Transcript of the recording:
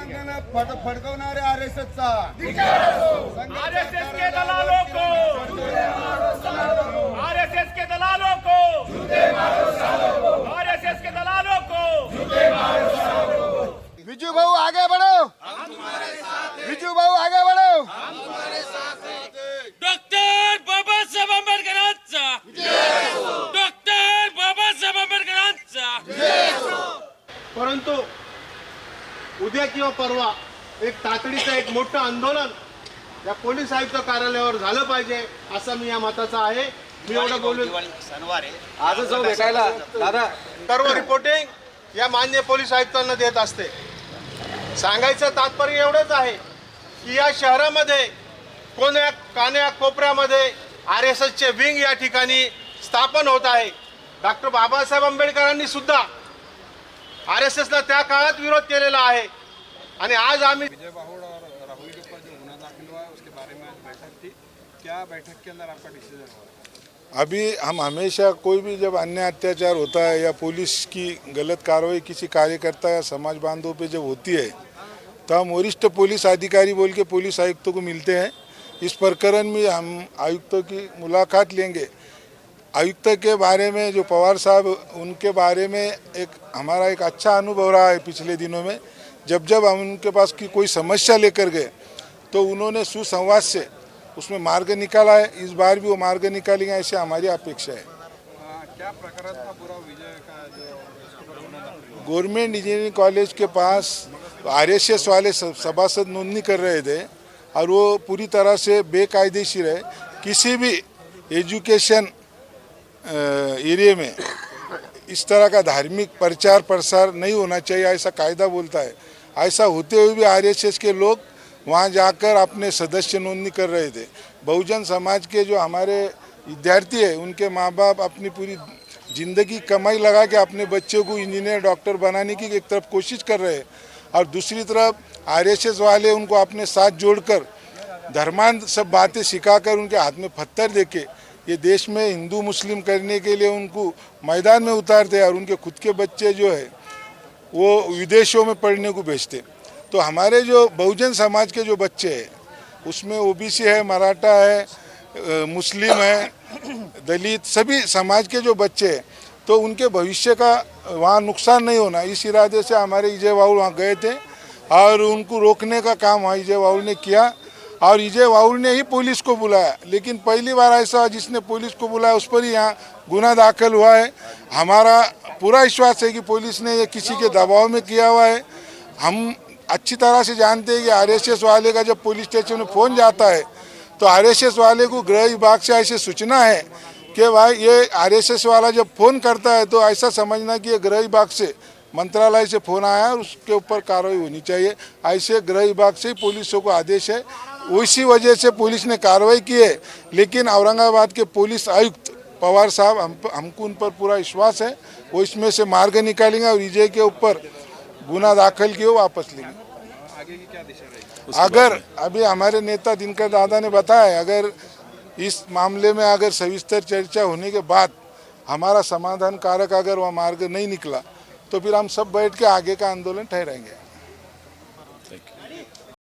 फडकवणारे आरएसएसचा RSS के दलालों को, RSS के दलालों को, आरएसएस के दलालों को। विजू भाऊ आगे बढ़ो, विजू भाऊ आगे बढ़ो। डॉक्टर बाबासाहेब आंबेडकरांचा, डॉक्टर बाबासाहेब आंबेडकरांचा। परंतु उद्या किंवा परवा एक तातडीचं एक मोठं आंदोलन या पोलीस आयुक्त कार्यालयावर झालं पाहिजे असं मी या मताचा आहे। मी एवढं बोलून आजच जाऊ भेटायला दादा। सर्व रिपोर्टिंग या मान्य पोलीस आयुक्तांना देत असते। सांगायचं तात्पर्य एवढंच आहे की या शहरामध्ये कोण्या कान्या कोपऱ्यामध्ये आरएसएसचे विंग या ठिकाणी स्थापन होत आहे। डॉक्टर बाबासाहेब आंबेडकरांनी सुद्धा आरएसएसला त्या काळात विरोध केलेला आहे आणि आज आम्ही विजय बाहुड़ और राहुल के ऊपर जो गुना दाखिल हुआ है उसके बारे में आज बैठक थी। क्या बैठक के अंदर आपका डिसीजन हुआ? अभी हम हमेशा कोई भी जब अन्याय अत्याचार होता है या पुलिस की गलत कार्रवाई किसी कार्यकर्ता या समाज बांधवों पे जब होती है तो हम वरिष्ठ पुलिस अधिकारी बोल के पुलिस आयुक्तों को मिलते हैं। इस प्रकरण में हम आयुक्तों की मुलाकात लेंगे। आयुक्त के बारे में जो पवार साहब उनके बारे में हमारा एक अच्छा अनुभव रहा है। पिछले दिनों में जब हम उनके पास की कोई समस्या लेकर गए तो उन्होंने सुसंवाद से उसमें मार्ग निकाला है। इस बार भी वो मार्ग निकालेंगे ऐसे हमारी अपेक्षा है। क्या प्रकरण था पूरा विजय का जो गवर्नमेंट इंजीनियरिंग कॉलेज के पास आरएसएस वाले सभासद नोंदणी कर रहे थे और वो पूरी तरह से बेकायदेशीर है। किसी भी एजुकेशन एरिया में इस तरह का धार्मिक प्रचार प्रसार नहीं होना चाहिए ऐसा कायदा बोलता है। ऐसा होते हुए भी आरएसएस के लोग वहां जाकर अपने सदस्य नोंदणी कर रहे थे। बहुजन समाज के जो हमारे विद्यार्थी है उनके माँ बाप अपनी पूरी ज़िंदगी कमाई लगा के अपने बच्चों को इंजीनियर डॉक्टर बनाने की एक तरफ कोशिश कर रहे हैं और दूसरी तरफ आरएसएस वाले उनको अपने साथ जोड़कर धर्मांध सब बातें सिखाकर उनके हाथ में पत्थर देके ये देश में हिंदू मुस्लिम करने के लिए उनको मैदान में उतारते हैं और उनके खुद के बच्चे जो है वो विदेशों में पढ़ने को भेजते। तो हमारे जो बहुजन समाज के जो बच्चे हैं उसमें ओबीसी है, मराठा है, मुस्लिम है, दलित सभी समाज के जो बच्चे हैं तो उनके भविष्य का वहाँ नुकसान नहीं होना इस इरादे से हमारे विजय बाहुड़ वहाँ गए थे और उनको रोकने का काम वहाँ विजय बाहुड़ ने किया और विजय बाहुड़ ने ही पुलिस को बुलाया। लेकिन पहली बार ऐसा जिसने पुलिस को बुलाया उस पर ही यहाँ गुना दाखिल हुआ है। हमारा पूरा विश्वास है कि पुलिस ने ये किसी के दबाव में किया हुआ है। हम अच्छी तरह से जानते हैं कि आरएसएस वाले का जब पुलिस स्टेशन में फ़ोन जाता है तो आरएसएस वाले को गृह विभाग से ऐसे सूचना है कि भाई ये आरएसएस वाला जब फ़ोन करता है तो ऐसा समझना कि ये गृह विभाग से मंत्रालय से फ़ोन आया और उसके ऊपर कार्रवाई होनी चाहिए। ऐसे गृह विभाग से ही पुलिसों को आदेश है। उसी वजह से पुलिस ने कार्रवाई की है। लेकिन औरंगाबाद के पुलिस आयुक्त पवार साहब हमको उन पर पूरा विश्वास है वो इसमें से मार्ग निकालेंगे और विजय के ऊपर गुना दाखिल किए वापस लेंगे। आगे की क्या दिशा रहेगी? अगर अभी हमारे नेता दिनकर दादा ने बताया अगर इस मामले में अगर सविस्तर चर्चा होने के बाद हमारा समाधान कारक अगर वह मार्ग नहीं निकला तो फिर हम सब बैठ के आगे का आंदोलन ठहराएंगे।